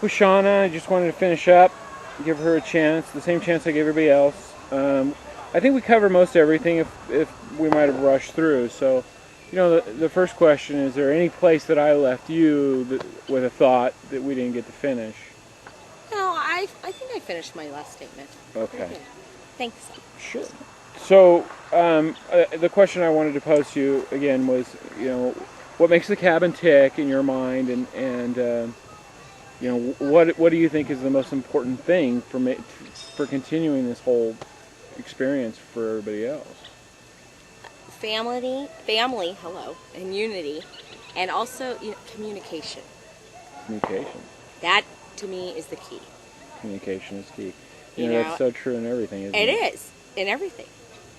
with Shauna. I just wanted to finish up, give her a chance, the same chance I gave everybody else. I think we cover most everything if we might have rushed through. So, the first question, is there any place that I left you with a thought that we didn't get to finish? No, I think I finished my last statement. Okay. Thanks. Sure. So, the question I wanted to pose to you again was, what makes the cabin tick in your mind, and what do you think is the most important thing for continuing this whole experience for everybody else? Family, hello, and unity, and also communication. Communication. That to me is the key. Communication is key. That's so true in everything, isn't it? It is in everything.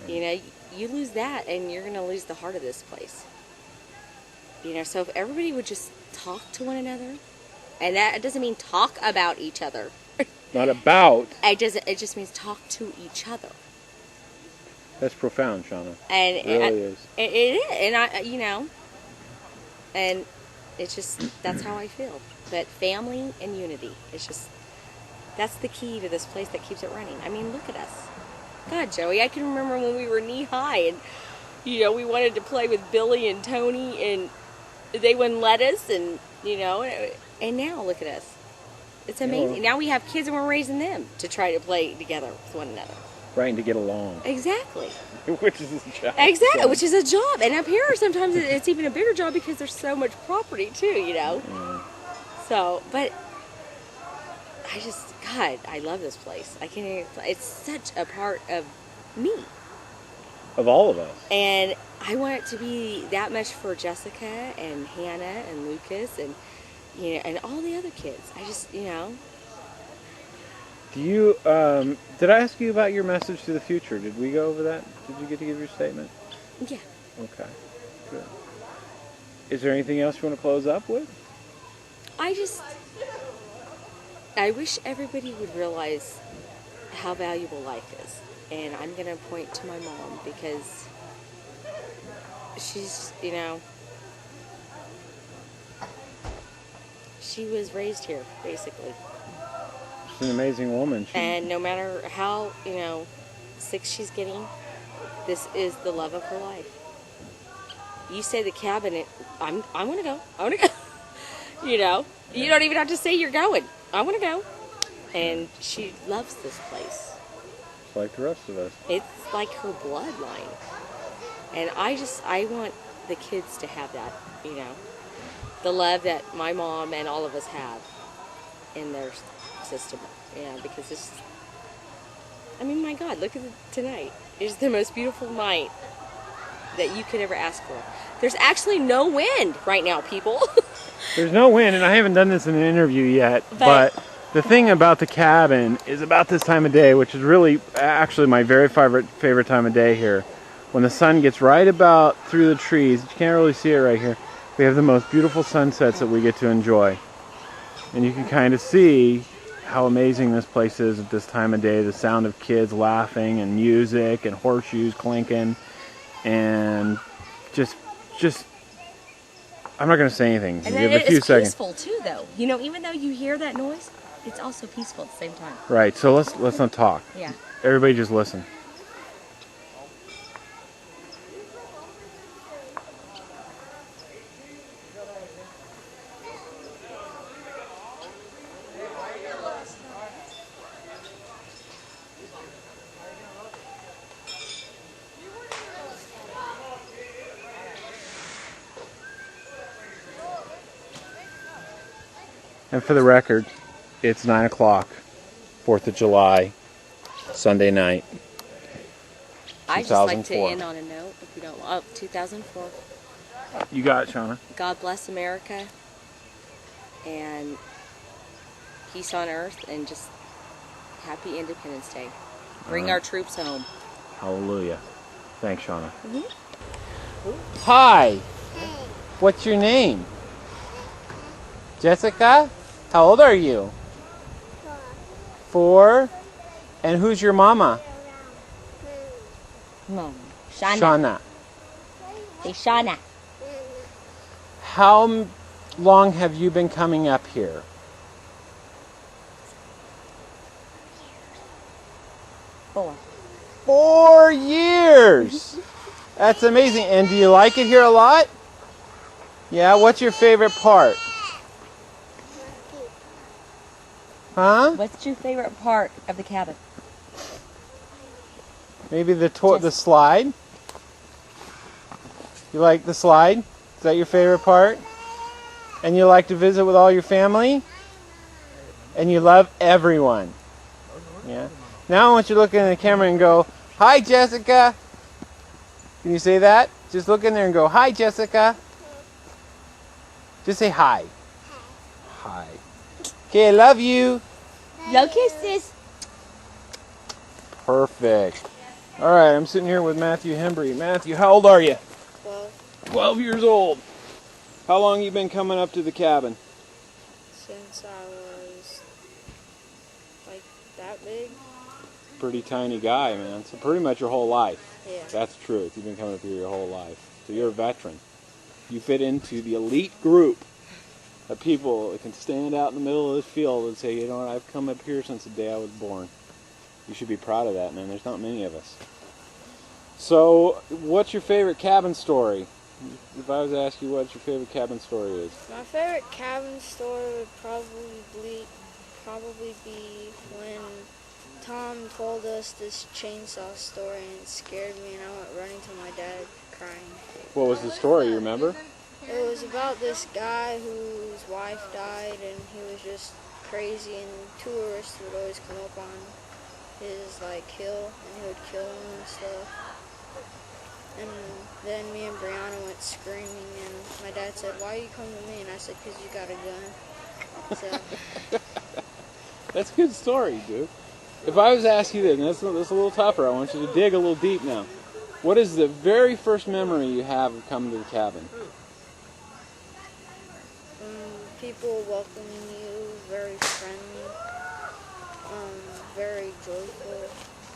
Right. You lose that, and you're going to lose the heart of this place. So if everybody would just talk to one another, and that doesn't mean talk about each other. Not about. It just means talk to each other. That's profound, Shauna. And it really is. It is, and it's just, that's how I feel. But family and unity, that's the key to this place that keeps it running. I mean, look at us. God, Joey, I can remember when we were knee-high, and, we wanted to play with Billy and Tony, and they wouldn't let us, and, and now look at us. It's amazing. Now we have kids, and we're raising them to try to play together with one another. Right, and to get along. Exactly. Which is a job. Exactly, So. which is a job. And up here, sometimes it's even a bigger job because there's so much property, too, Yeah. So, but God, I love this place. I can't even, it's such a part of me. Of all of us. And I want it to be that much for Jessica and Hannah and Lucas and, and all the other kids. Do you, did I ask you about your message to the future? Did we go over that? Did you get to give your statement? Yeah. Okay, good. Is there anything else you want to close up with? I wish everybody would realize how valuable life is. And I'm going to point to my mom because she's, she was raised here, basically. She's an amazing woman. And no matter how, sick she's getting, this is the love of her life. You say the cabin, I want to go. I want to go. You don't even have to say you're going. I want to go. And she loves this place. It's like the rest of us. It's like her bloodline. And I want the kids to have that, the love that my mom and all of us have in their system. Yeah, because my God, look at tonight. It's the most beautiful night that you could ever ask for. There's actually no wind right now, people. There's no wind, and I haven't done this in an interview yet, but the thing about the cabin is about this time of day, which is really actually my very favorite time of day here. When the sun gets right about through the trees, you can't really see it right here, we have the most beautiful sunsets that we get to enjoy. And you can kind of see how amazing this place is at this time of day. The sound of kids laughing and music and horseshoes clinking and just I'm not going to say anything. And give a few seconds. Peaceful too, though. Even though you hear that noise, it's also peaceful at the same time. Right. So let's not talk. Yeah. Everybody just listen. And for the record, it's 9 o'clock, 4th of July, Sunday night. I'd just like to end on a note, if you don't. 2004. You got it, Shauna. God bless America, and peace on earth, and just happy Independence Day. Bring our troops home. Hallelujah. Thanks, Shauna. Hi. What's your name? Jessica? How old are you? 4. And who's your mama? Mom. Shauna. Shauna. Hey, Shauna. How long have you been coming up here? 4. 4 years! That's amazing. And do you like it here a lot? Yeah, what's your favorite part? Huh? What's your favorite part of the cabin? Maybe the slide? You like the slide? Is that your favorite part? And you like to visit with all your family? And you love everyone? Yeah. Now I want you to look in the camera and go, "Hi, Jessica." Can you say that? Just look in there and go, "Hi, Jessica." Just say hi. Hi. Okay, I love you. No kisses. Perfect. All right, I'm sitting here with Matthew Hembry. Matthew, how old are you? 12. 12 years old. How long you been coming up to the cabin? Since I was like that big. Pretty tiny guy, man. So pretty much your whole life. Yeah. That's the truth. You've been coming up here your whole life. So you're a veteran. You fit into the elite group of people that can stand out in the middle of this field and say, you know what, I've come up here since the day I was born. You should be proud of that, man. There's not many of us. So, what's your favorite cabin story? If I was to ask you what your favorite cabin story is. My favorite cabin story would probably be when Tom told us this chainsaw story and it scared me and I went running to my dad crying. What was the story, you remember? It was about this guy whose wife died and he was just crazy and tourists would always come up on his like hill and he would kill them and stuff. And then me and Brianna went screaming and my dad said, "Why you come to me?" And I said, "'Cause you got a gun." So That's a good story, dude. If I was to ask you this, and this is a little tougher, I want you to dig a little deep now. What is the very first memory you have of coming to the cabin? people welcoming you, very friendly, very joyful,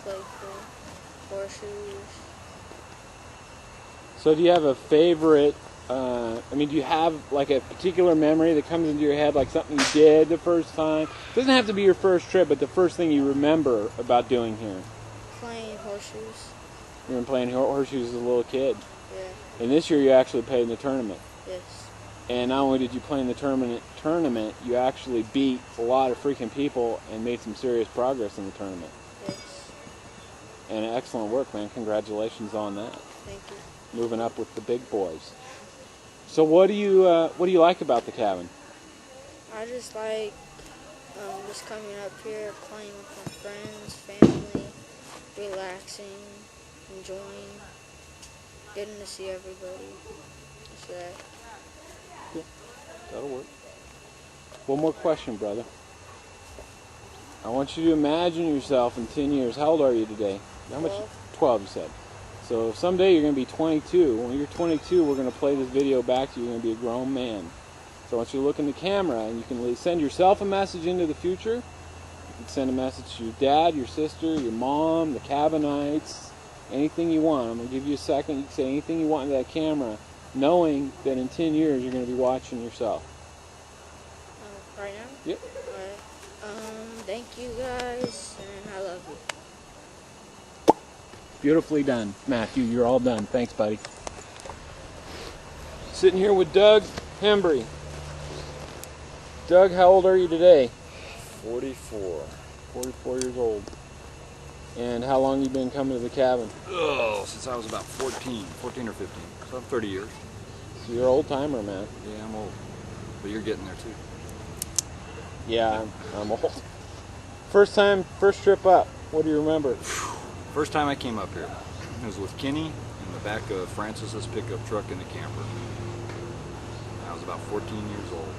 playful, horseshoes. So do you have a favorite, do you have like a particular memory that comes into your head, like something you did the first time? It doesn't have to be your first trip, but the first thing you remember about doing here. Playing horseshoes. You were playing horseshoes as a little kid. Yeah. And this year you actually played in the tournament. Yes. And not only did you play in the tournament, you actually beat a lot of freaking people and made some serious progress in the tournament. Yes. And excellent work, man. Congratulations on that. Thank you. Moving up with the big boys. So what do you like about the cabin? I just like just coming up here, playing with my friends, family, relaxing, enjoying, getting to see everybody. Just that. Yeah, that'll work. One more question, brother. I want you to imagine yourself in 10 years. How old are you today? How much? 12, you said. So someday you're going to be 22. When you're 22, we're going to play this video back to you. You're going to be a grown man. So I want you to look in the camera, and you can send yourself a message into the future. You can send a message to your dad, your sister, your mom, the cabinites, anything you want. I'm going to give you a second. You can say anything you want into that camera, knowing that in 10 years you're going to be watching yourself. Right now? Yep. Alright. Thank you guys, and I love you. Beautifully done, Matthew. You're all done. Thanks, buddy. Sitting here with Doug Hembry. Doug, how old are you today? 44. 44 years old. And how long you been coming to the cabin? Oh, since I was about 14 or 15. So 30 years. So you're an old timer, man. Yeah, I'm old. But you're getting there too. Yeah, I'm old. First trip up. What do you remember? First time I came up here, it was with Kenny in the back of Francis's pickup truck in the camper. I was about 14 years old.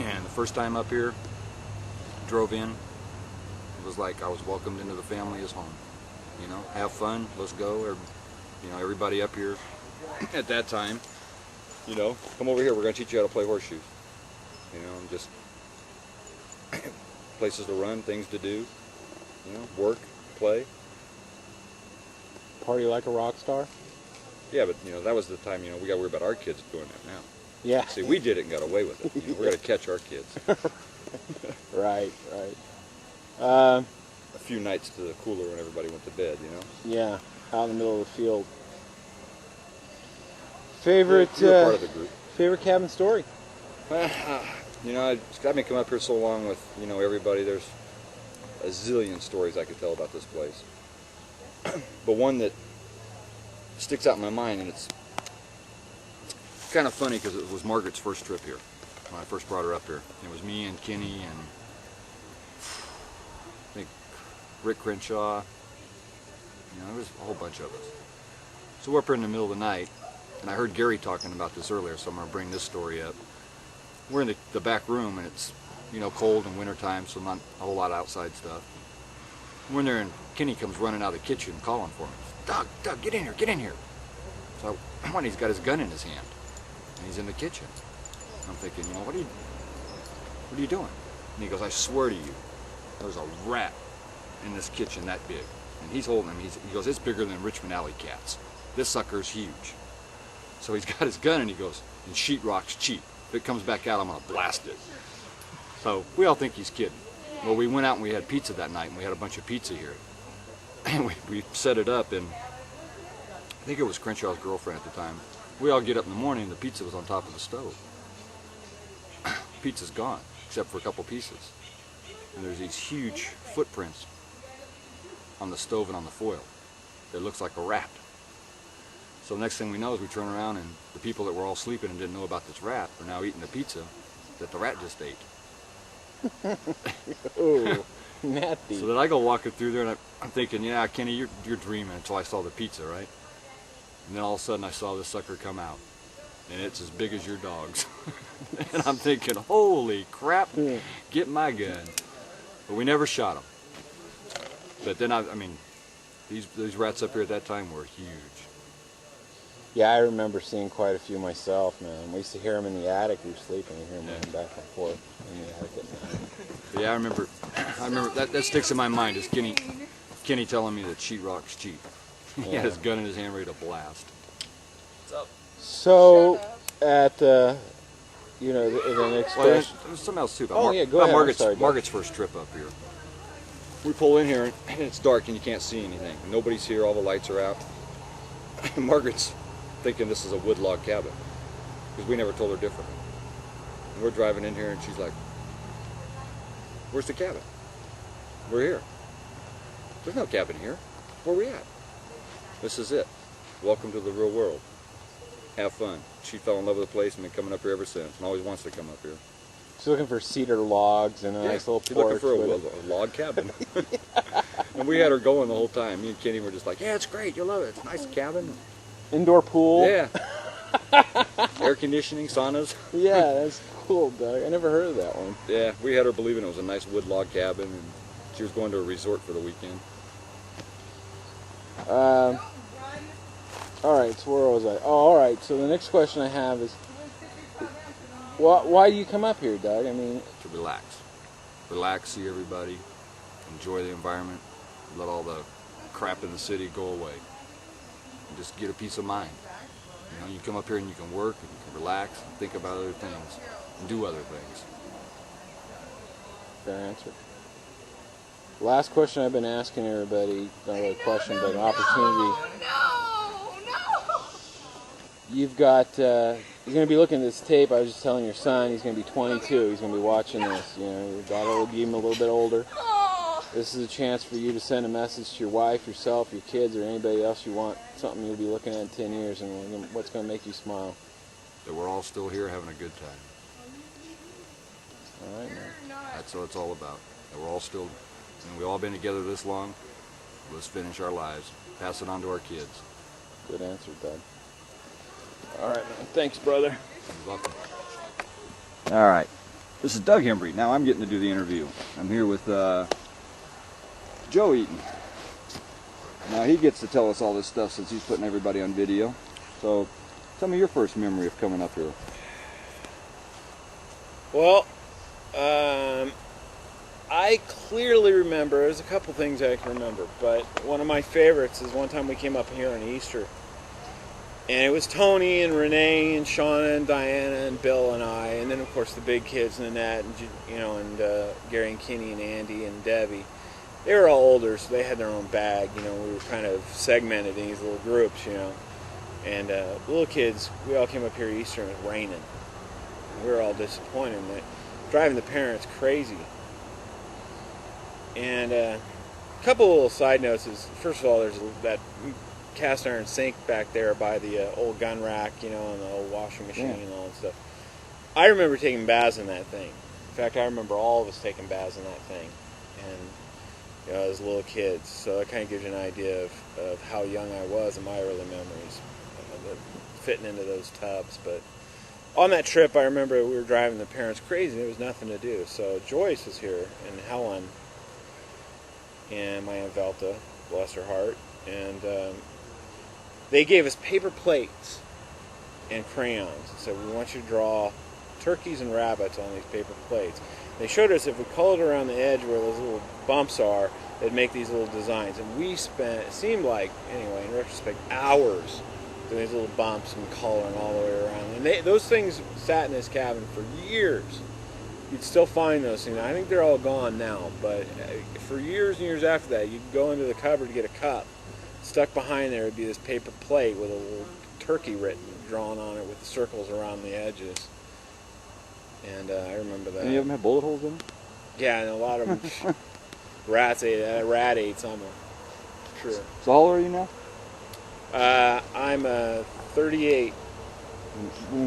And the first time up here, drove in, it was like I was welcomed into the family as home. You know, have fun, let's go. Everybody up here at that time, come over here, we're going to teach you how to play horseshoes. And just places to run, things to do, work, play. Party like a rock star? Yeah, but that was the time, we got to worry about our kids doing that now. Yeah. See, we did it and got away with it. We're going to catch our kids. Right. A few nights to the cooler when everybody went to bed, you know? Yeah, out in the middle of the field. Favorite You're part of the group. favorite cabin story? You know, it's got me come up here so long with, you know, everybody. There's a zillion stories I could tell about this place. But one that sticks out in my mind, and it's kind of funny because it was Margaret's first trip here when I first brought her up here. It was me and Kenny and I think Rick Crenshaw. You know, there was a whole bunch of us. So we're up here in the middle of the night, and I heard Gary talking about this earlier, so I'm going to bring this story up. We're in the back room, and it's, you know, cold and wintertime, so not a whole lot of outside stuff. We're in there, and Kenny comes running out of the kitchen calling for me. Doug, get in here, get in here. So when he's got his gun in his hand, and he's in the kitchen. I'm thinking, you know, what are you doing? And he goes, I swear to you, there's a rat in this kitchen that big. And he's holding him, he goes, it's bigger than Richmond Alley cats. This sucker's huge. So he's got his gun, and he goes, and sheetrock's cheap. If it comes back out, I'm gonna blast it. So we all think he's kidding. Well, we went out and we had pizza that night, and we had a bunch of pizza here. And we set it up, and I think it was Crenshaw's girlfriend at the time. We all get up in the morning, and the pizza was on top of the stove. Pizza's gone, except for a couple pieces. And there's these huge footprints on the stove and on the foil. It looks like a rat. So the next thing we know is we turn around, and the people that were all sleeping and didn't know about this rat are now eating the pizza that the rat just ate. Oh, nasty. So then I go walking through there, and I'm thinking, yeah, Kenny, you're dreaming, until I saw the pizza, right? And then all of a sudden I saw this sucker come out, and it's as big as your dog's. And I'm thinking, holy crap, get my gun. But we never shot him. But then, I mean, these rats up here at that time were huge. Yeah, I remember seeing quite a few myself, man. We used to hear them in the attic. We were sleeping. You hear them running back and forth in the attic at night. Yeah, I remember that sticks in my mind is Kenny telling me that sheetrock's cheap. He had his gun in his hand ready to blast. What's up? So, at you know, the next Well, question. there's something else too. Oh, yeah, go ahead. I'm sorry, Doug. Margaret's first trip up here. We pull in here, and it's dark, and you can't see anything. Nobody's here. All the lights are out. Margaret's thinking this is a wood log cabin, because we never told her different. And we're driving in here, and she's like, where's the cabin? We're here. There's no cabin here. Where are we at? This is it. Welcome to the real world. Have fun. She fell in love with the place and been coming up here ever since, and always wants to come up here. She's looking for cedar logs and a nice little she's porch. looking for a log cabin. And we had her going the whole time. Me and Kenny were just like, yeah, it's great. You'll love it. It's a nice cabin. Indoor pool. Yeah. Air conditioning, saunas. Yeah, that's cool, Doug. I never heard of that one. Yeah, we had her believing it was a nice wood log cabin, and she was going to a resort for the weekend. All right, so where was I? Oh, all right. So the next question I have is, why do you come up here, Doug? I mean, To relax, see everybody, enjoy the environment, let all the crap in the city go away, and just get a peace of mind. You know, you come up here and you can work, and you can relax, and think about other things, and do other things. fair answer. Last question I've been asking everybody, not really a question, but an opportunity. You've got, you're going to be looking at this tape. I was just telling your son, he's going to be 22. He's going to be watching this. You know, your daughter will be even a little bit older. This is a chance for you to send a message to your wife, yourself, your kids, or anybody else you want, something you'll be looking at in 10 years, and what's going to make you smile. That we're all still here having a good time. All right, man. That's what it's all about. That we're all still, we've all been together this long. Let's finish our lives, pass it on to our kids. Good answer, Doug. All right, man. Thanks, brother. You're welcome. All right. This is Doug Hembry. Now I'm getting to do the interview. I'm here with Joe Eaton. Now he gets to tell us all this stuff since he's putting everybody on video. So tell me your first memory of coming up here. Well, I clearly remember, there's a couple things I can remember, but one of my favorites is one time we came up here on Easter. And it was Tony and Renee and Shauna and Diana and Bill and I, and then of course the big kids, Nanette and Gary and Kenny and Andy and Debbie. they were all older, so they had their own bag. You know, we were kind of segmented in these little groups, you know. And little kids, we all came up here Easter and it was raining. And we were all disappointed in that, driving the parents crazy. And a couple little side notes is, first of all, there's that cast iron sink back there by the old gun rack, you know, and the old washing machine and all that stuff. I remember taking baths in that thing. In fact, I remember all of us taking baths in that thing, and you know, as little kids. So that kind of gives you an idea of how young I was in my early memories, fitting into those tubs. But on that trip, I remember we were driving the parents crazy. There was nothing to do. So Joyce was here, and Helen, and my Aunt Velta, bless her heart, and they gave us paper plates and crayons and said, we want you to draw turkeys and rabbits on these paper plates. They showed us if we colored around the edge where those little bumps are, they'd make these little designs. And we spent, it seemed like, anyway, in retrospect, hours doing these little bumps and coloring all the way around. And those things sat in this cabin for years. You'd still find those things. I think they're all gone now, but for years and years after that, you'd go into the cupboard to get a cup. Stuck behind there would be this paper plate with a little turkey drawn on it with the circles around the edges. And I remember that. Any of them have bullet holes in them? Yeah, and a lot of them, rats ate it. A rat ate some of them. True. So how old are you now? I'm 38.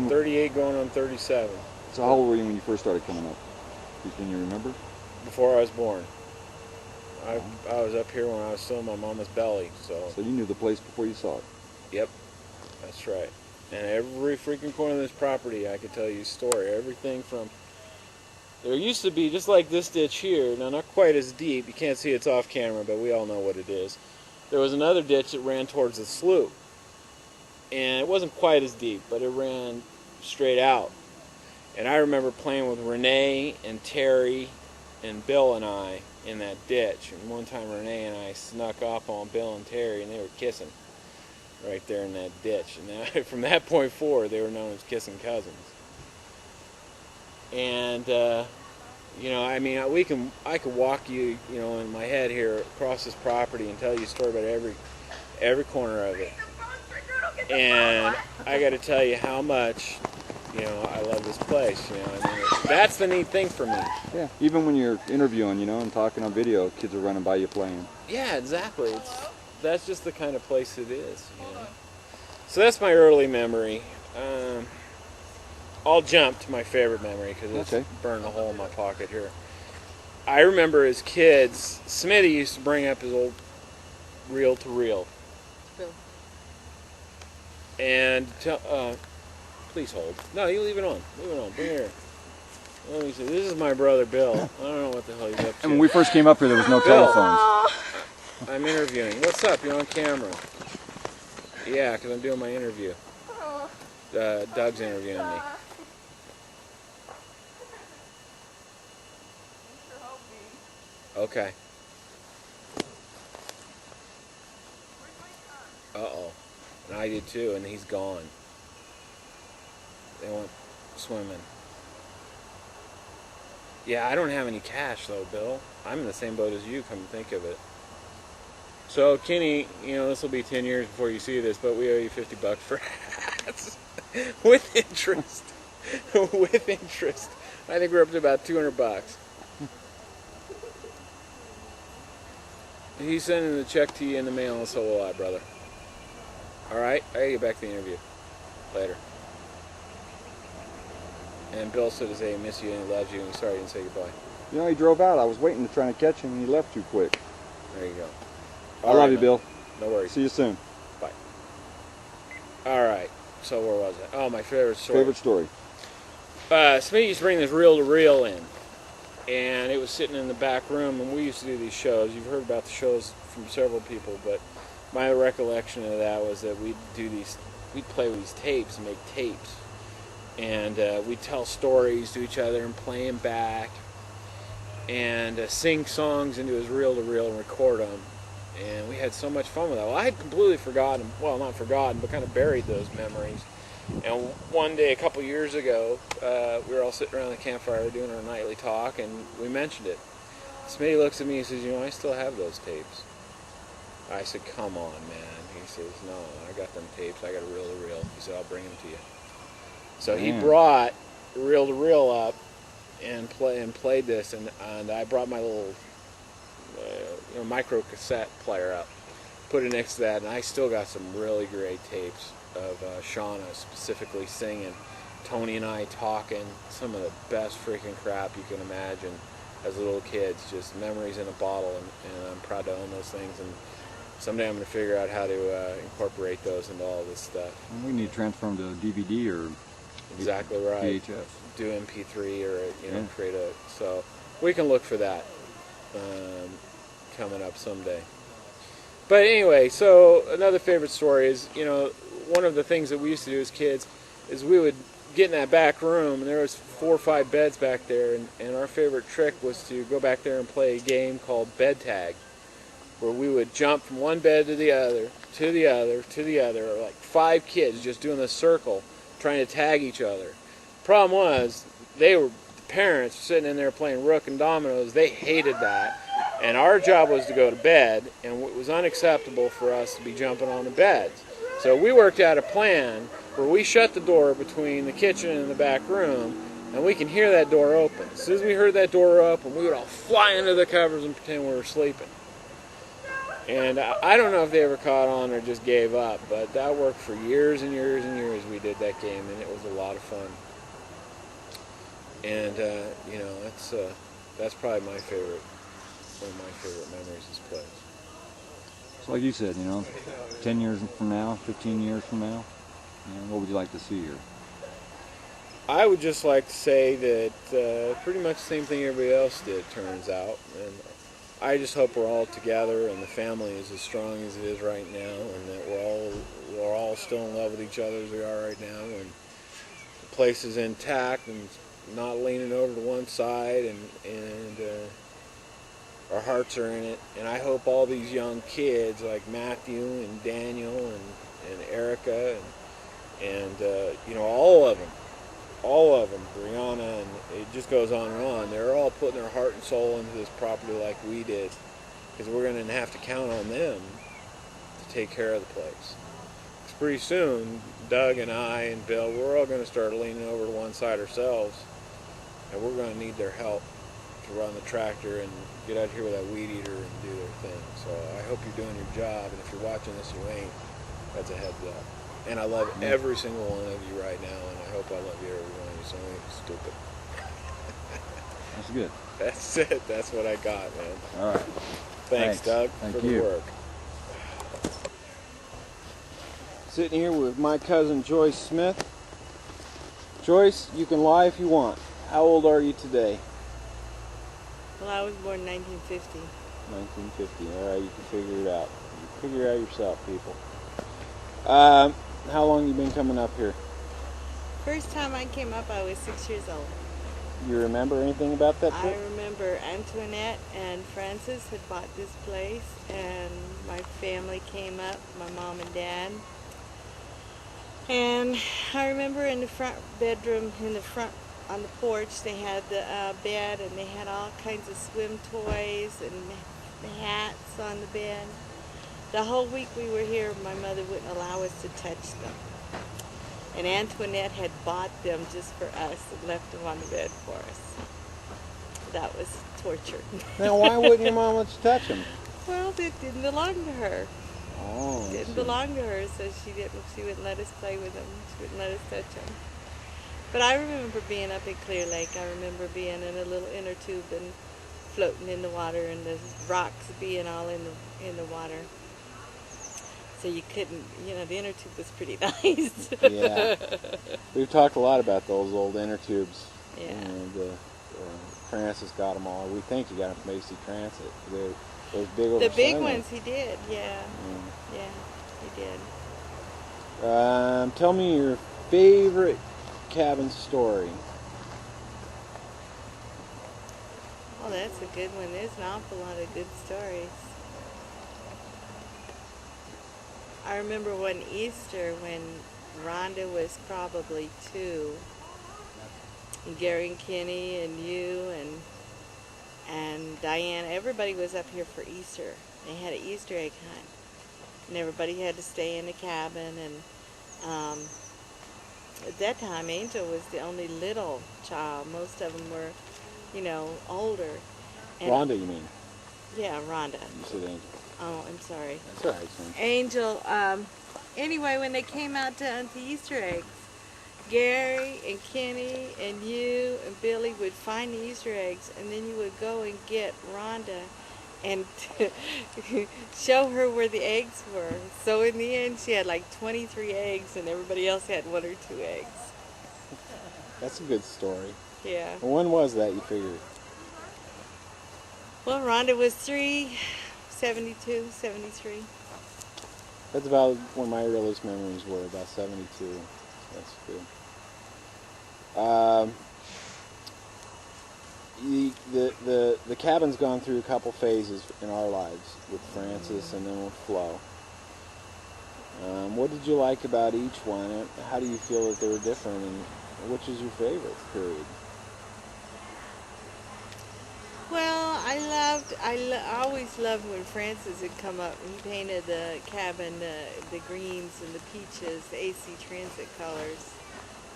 38 going on 37. So how old were you when you first started coming up? Can you remember? Before I was born. I was up here when I was still in my mama's belly. So you knew the place before you saw it? Yep, that's right. And every freaking corner of this property, I could tell you a story. Everything from, there used to be, just like this ditch here, now not quite as deep, you can't see it's off camera, but we all know what it is. There was another ditch that ran towards the slough. And it wasn't quite as deep, but it ran straight out. And I remember playing with Renee and Terry and Bill and I in that ditch. And one time Renee and I snuck up on Bill and Terry, and they were kissing right there in that ditch. And from that point forward, they were known as kissing cousins. And you know, I mean, I could walk you, you know, in my head here across this property and tell you a story about every corner of it. And I got to tell you how much, you know, I love this place. You know, I mean, that's the neat thing for me. Yeah. Even when you're interviewing, you know, and talking on video, kids are running by you playing. Yeah, exactly. That's just the kind of place it is. You know? So that's my early memory. I'll jump to my favorite memory because it's burned a hole in my pocket here. I remember as kids, Smitty used to bring up his old reel-to-reel. Bill. And please hold. No, you leave it on. Leave it on. Bring it here. Let me see. This is my brother Bill. I don't know what the hell he's up to. And when we first came up here, there was no Bill. telephones. I'm interviewing. What's up? You're on camera. Yeah, because I'm doing my interview. Doug's interviewing me. Okay. Uh-oh. And I did too, and he's gone. They went swimming. Yeah, I don't have any cash though, Bill. I'm in the same boat as you, come to think of it. So, Kenny, you know, this will be 10 years before you see this, but we owe you $50 for hats. With interest. With interest. I think we're up to about $200. He's sending the check to you in the mail, and so will I, brother. Alright? I gotta get back to the interview. Later. And Bill said to say he miss you and he loves you and he's sorry he didn't say goodbye. You know, he drove out. I was waiting to try to catch him and he left too quick. There you go. I love you, Bill. No worries. See you soon. Bye. Alright. So where was I? Oh, my favorite story. Favorite story. Smitty used to bring this reel-to-reel in. And it was sitting in the back room, and we used to do these shows. You've heard about the shows from several people, but my recollection of that was that we'd play with these tapes and make tapes. And we'd tell stories to each other and play them back. And sing songs into his reel-to-reel and record them. And we had so much fun with that. Well, I had completely forgotten, well, not forgotten, but kind of buried those memories. And one day, a couple years ago, we were all sitting around the campfire doing our nightly talk, and we mentioned it. Smitty looks at me and says, you know, I still have those tapes. I said, come on, man. He says, no, I got them tapes. I got a reel-to-reel. He said, I'll bring them to you. So he brought reel-to-reel up and played this, and I brought my little micro cassette player up, put it next to that, and I still got some really great tapes of Shauna specifically singing, Tony and I talking, some of the best freaking crap you can imagine as little kids, just memories in a bottle, and I'm proud to own those things, and someday I'm going to figure out how to incorporate those into all this stuff. We need to transfer them to DVD or exactly right. VHS. Do MP3 or create a, so we can look for that coming up someday. But anyway, so another favorite story is, one of the things that we used to do as kids is we would get in that back room, and there was 4 or 5 beds back there, and our favorite trick was to go back there and play a game called bed tag, where we would jump from one bed to the other, to the other, to the other, like 5 kids just doing a circle, trying to tag each other. Problem was, the parents sitting in there playing rook and dominoes, they hated that, and our job was to go to bed, and it was unacceptable for us to be jumping on the beds. So we worked out a plan where we shut the door between the kitchen and the back room, and we can hear that door open. As soon as we heard that door open, we would all fly into the covers and pretend we were sleeping. And I don't know if they ever caught on or just gave up, but that worked for years and years and years. We did that game, and it was a lot of fun. And that's probably one of my favorite memories of this place. So like you said, 10 years from now, 15 years from now, what would you like to see here? I would just like to say that pretty much the same thing everybody else did, turns out. And I just hope we're all together and the family is as strong as it is right now, and that we're all still in love with each other as we are right now, and the place is intact and not leaning over to one side, and our hearts are in it. And I hope all these young kids like Matthew and Daniel and Erica and all of them, Brianna, and it just goes on and on. They're all putting their heart and soul into this property like we did, because we're going to have to count on them to take care of the place. Because pretty soon, Doug and I and Bill, we're all going to start leaning over to one side ourselves, and we're going to need their help to run the tractor and get out here with that weed eater and do their thing. So I hope you're doing your job, and if you're watching this, you ain't. That's a heads up. And I love every single one of you right now, and I hope I love you every one of you, so I ain't stupid. That's good. That's it. That's what I got, man. All right. Thanks, Doug, Thank for you. the work. Sitting here with my cousin Joyce Smith. Joyce, you can lie if you want. How old are you today? Well, I was born in 1950. 1950. All right, you can figure it out. You figure it out yourself, people. How long you been coming up here? First time I came up, I was 6 years old. You remember anything about that I trip? remember Antoinette and Francis had bought this place, and my family came up, my mom and dad. And I remember in the front bedroom, on the porch, they had the bed, and they had all kinds of swim toys and the hats on the bed. The whole week we were here, my mother wouldn't allow us to touch them. And Antoinette had bought them just for us and left them on the bed for us. That was torture. Now, why wouldn't your mom let you touch them? Well, it didn't belong to her. Oh, It didn't belong to her, so she wouldn't let us play with them. She wouldn't let us touch them. But I remember being up at Clear Lake. I remember being in a little inner tube and floating in the water, and the rocks being all in the water. So you couldn't, the inner tube was pretty nice. Yeah. We've talked a lot about those old inner tubes. Yeah. And Francis got them all. We think he got them from AC Transit. Those big old The big sunroof. ones he did, yeah. Yeah, he did. Tell me your favorite cabin story. Oh, that's a good one. There's an awful lot of good stories. I remember one Easter when Rhonda was probably 2, and Gary and Kenny and you and Diane, everybody was up here for Easter. They had an Easter egg hunt. And everybody had to stay in the cabin. And at that time, Angel was the only little child. Most of them were, you know, older. And Rhonda, you mean? Yeah, Rhonda. You said Angel. Oh, I'm sorry. That's all right, son. Angel, anyway, when they came out to hunt the Easter eggs, Gary and Kenny and you and Billy would find the Easter eggs, and then you would go and get Rhonda and show her where the eggs were. So in the end, she had like 23 eggs, and everybody else had 1 or 2 eggs. That's a good story. Yeah. When was that, you figured? Well, Rhonda was 3, 72, 73. That's about when my earliest memories were, about 72. That's good. The cabin's gone through a couple phases in our lives, with Francis and then with Flo. What did you like about each one? And how do you feel that they were different, and which is your favorite period? Well, I always loved when Francis had come up. He painted the cabin, the greens and the peaches, the AC Transit colors.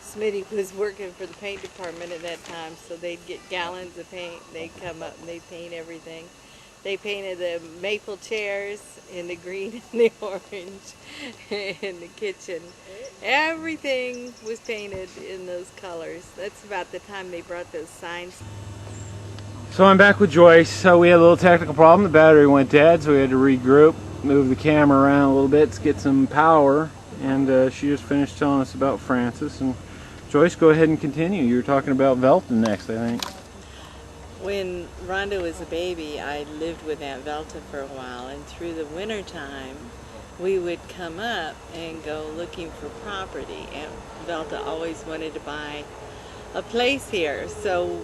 Smitty was working for the paint department at that time, so they'd get gallons of paint. They'd come up and they'd paint everything. They painted the maple chairs in the green and the orange in the kitchen. Everything was painted in those colors. That's about the time they brought those signs. So I'm back with Joyce. So we had a little technical problem. The battery went dead, so we had to regroup, move the camera around a little bit to get some power. And she just finished telling us about Francis. And Joyce, go ahead and continue. You were talking about Velta next, I think. When Rhonda was a baby, I lived with Aunt Velta for a while, and through the winter time, we would come up and go looking for property. Aunt Velta always wanted to buy a place here, so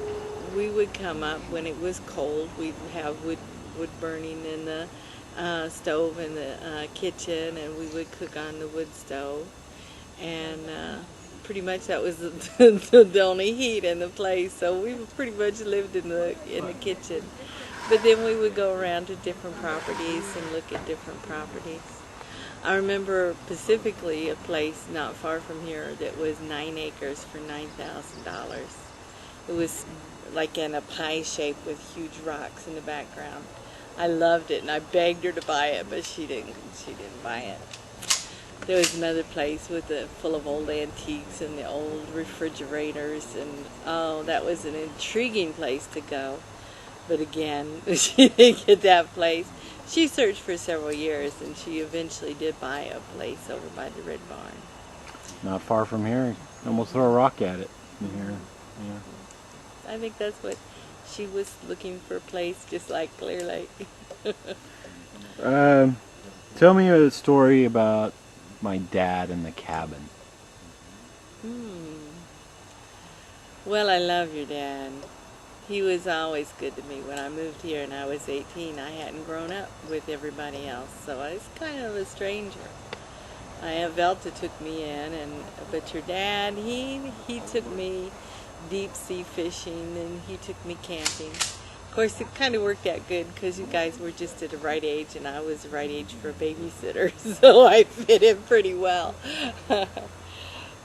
we would come up when it was cold. We'd have wood burning in the stove in the kitchen, and we would cook on the wood stove. And pretty much that was the only heat in the place. So we pretty much lived in the kitchen. But then we would go around to different properties and look at different properties. I remember specifically a place not far from here that was 9 acres for $9,000. It was like in a pie shape with huge rocks in the background. I loved it, and I begged her to buy it, but she didn't buy it. There was another place full of old antiques and the old refrigerators, and oh, that was an intriguing place to go. But again, she didn't get that place. She searched for several years, and she eventually did buy a place over by the Red Barn. Not far from here. Almost throw a rock at it from here. Yeah. I think that's what she was looking for, a place just like Clear Lake. Tell me a story about my dad and the cabin. Well, I love your dad. He was always good to me. When I moved here and I was 18, I hadn't grown up with everybody else, so I was kind of a stranger. Aunt Velta took me in, but your dad, he took me deep sea fishing, and he took me camping. Of course, it kind of worked out good because you guys were just at the right age, and I was the right age for a babysitter, so I fit in pretty well.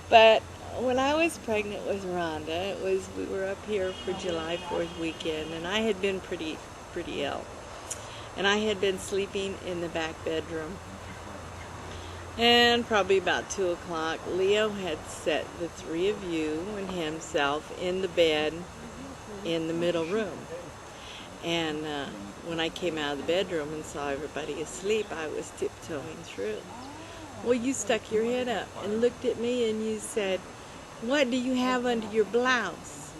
But when I was pregnant with Rhonda, we were up here for July 4th weekend, and I had been pretty ill, and I had been sleeping in the back bedroom. And probably about 2 o'clock, Leo had set the 3 of you and himself in the bed in the middle room. And when I came out of the bedroom and saw everybody asleep, I was tiptoeing through. Well, you stuck your head up and looked at me and you said, "What do you have under your blouse?"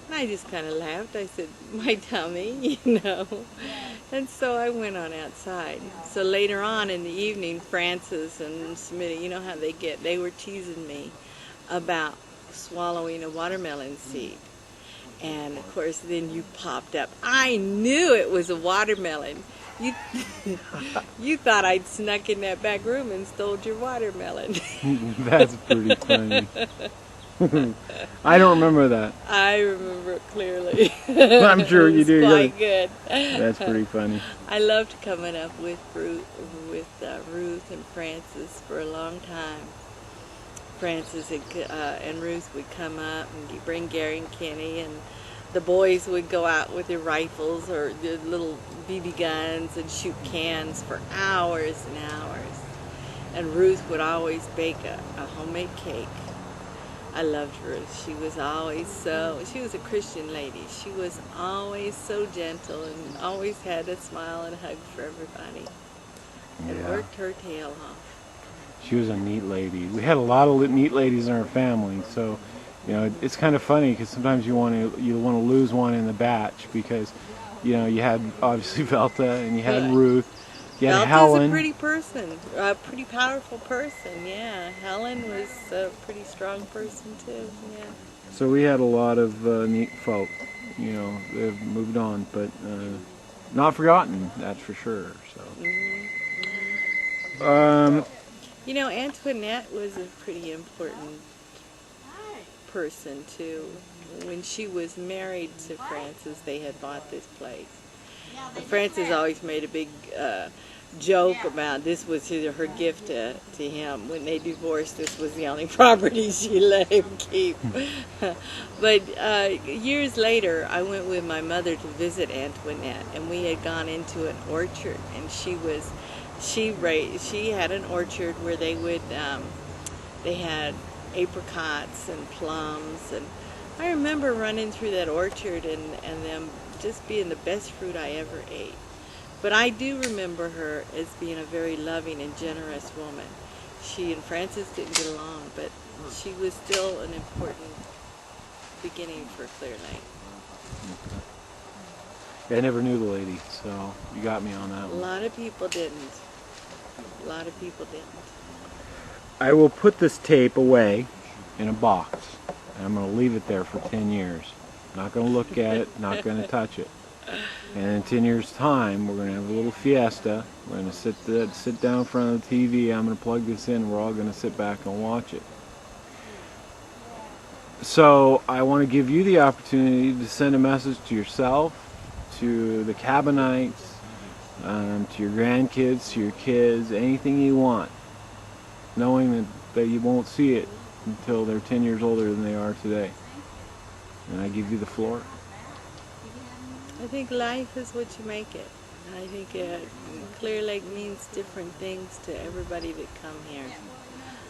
And I just kind of laughed. I said, "My tummy, you know." And so I went on outside. So later on in the evening, Francis and Smitty, you know how they were teasing me about swallowing a watermelon seed. And of course, then you popped up. I knew it was a watermelon. You thought I'd snuck in that back room and stole your watermelon. That's pretty funny. I don't remember that. I remember it clearly. I'm sure you do. It was quite good. That's pretty funny. I loved coming up with Ruth and Frances for a long time. Frances and Ruth would come up and bring Gary and Kenny, and the boys would go out with their rifles or their little BB guns and shoot cans for hours and hours. And Ruth would always bake a homemade cake. I loved Ruth. She was a Christian lady. She was always so gentle and always had a smile and a hug for everybody. And Yeah. worked her tail off. She was a neat lady. We had a lot of neat ladies in our family, so it's kind of funny because sometimes you want to lose one in the batch because you had obviously Velta and you had Right. Ruth, you had Velta's Helen. a pretty person, a pretty powerful person. Yeah, Helen was a pretty strong person too. Yeah. So we had a lot of neat folk. They've moved on, but not forgotten. That's for sure. So. Antoinette was a pretty important person too. When she was married to Francis, they had bought this place. And Francis always made a big joke about this was her gift to him. When they divorced, this was the only property she let him keep. But years later, I went with my mother to visit Antoinette, and we had gone into an orchard, and she had an orchard where they had apricots and plums, and I remember running through that orchard and them just being the best fruit I ever ate. But I do remember her as being a very loving and generous woman. She and Frances didn't get along, but she was still an important beginning for Clear Lake. I never knew the lady, so you got me on that A one. lot of people didn't. I will put this tape away in a box, and I'm going to leave it there for 10 years. Not going to look at it, not going to touch it. And in 10 years' time, we're going to have a little fiesta. We're going to sit down in front of the TV. I'm going to plug this in, and we're all going to sit back and watch it. So I want to give you the opportunity to send a message to yourself, to the Cabanites, to your grandkids, to your kids, anything you want, knowing that you won't see it until they're 10 years older than they are today. And I give you the floor. I think life is what you make it. I think Clear Lake means different things to everybody that come here.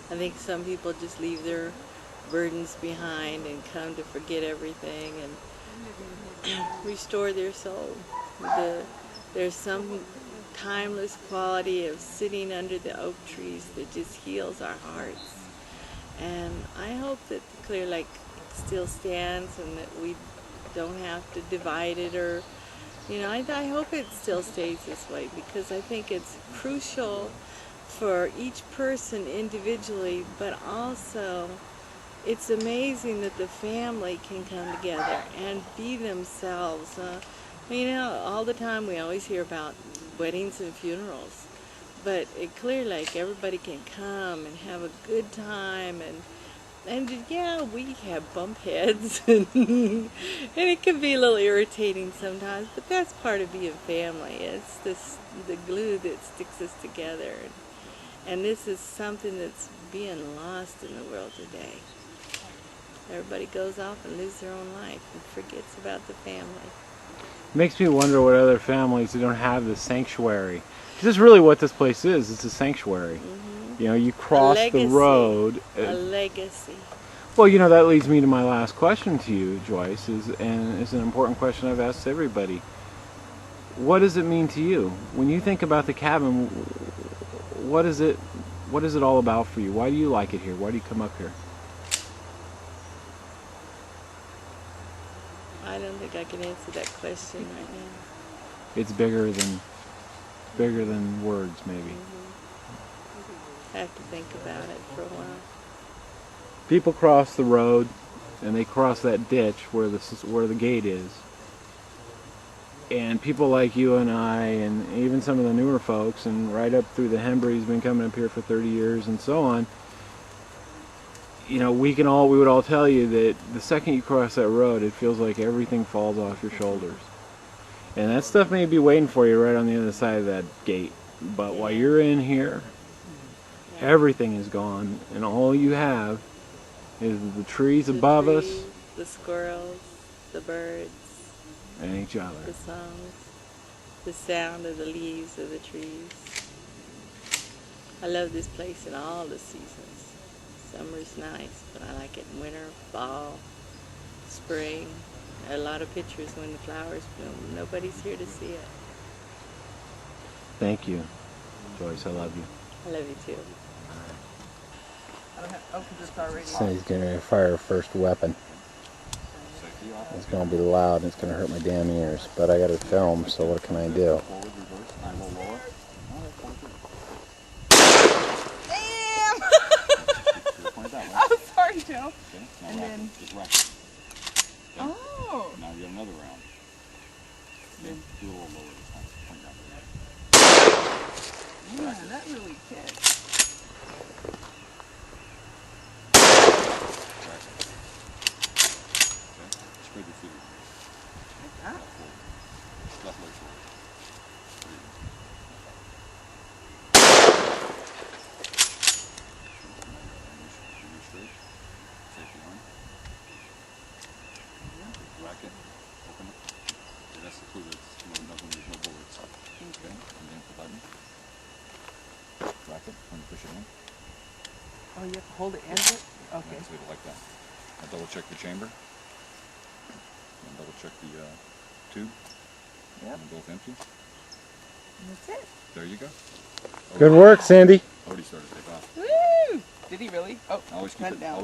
I think some people just leave their burdens behind and come to forget everything and restore their soul. There's some timeless quality of sitting under the oak trees that just heals our hearts. And I hope that Clear Lake still stands and that we don't have to divide it, or I hope it still stays this way, because I think it's crucial for each person individually, but also it's amazing that the family can come together and be themselves. All the time we always hear about weddings and funerals, but at Clear Lake everybody can come and have a good time, and yeah, we have bump heads, and it can be a little irritating sometimes, but that's part of being family. It's the glue that sticks us together, and this is something that's being lost in the world today. Everybody goes off and lives their own life and forgets about the family. Makes me wonder what other families who don't have this sanctuary. This is really what this place is. It's a sanctuary. You cross the road. A legacy. Well, that leads me to my last question to you, Joyce, and it's an important question I've asked everybody. What does it mean to you? When you think about the cabin, what is it all about for you? Why do you like it here? Why do you come up here? I don't think I can answer that question right now. It's bigger than words, maybe. I have to think about it for a while. People cross the road, and they cross that ditch where the gate is. And people like you and I, and even some of the newer folks, and right up through the Hembry's been coming up here for 30 years and so on. you know, we would all tell you that the second you cross that road, it feels like everything falls off your shoulders. And that stuff may be waiting for you right on the other side of that gate. But while you're in here, everything is gone, and all you have is the trees above us The squirrels, the birds, and each other. the songs, the sound of the leaves of the trees. I love this place in all the seasons. Summer's nice, but I like it in winter, fall, spring. A lot of pictures when the flowers bloom. Nobody's here to see it. Thank you, Joyce. I love you. I love you too. Cindy's getting ready to fire her first weapon. It's going to be loud and it's going to hurt my damn ears, but I got to film, so what can I do? I'm sorry, Joe. And then. Oh. Now you have another round. Okay. Do a little lower this time. Point down. Yeah, that really hit. Spread your feet. Like that? Left leg forward. Straight. Safety line. Racket. Open it. Okay, that's the clue. There's no bullets. Okay. And then the button. Racket. When you push it in. Oh, you have to hold it and it? And Okay. then leave it like that. Now double check the chamber. And double check the tube. Yep. And both empty. And that's it. There you go. Good work, Sandy. Already started to take off. Woo! Did he really? Oh, Always keep cut it down.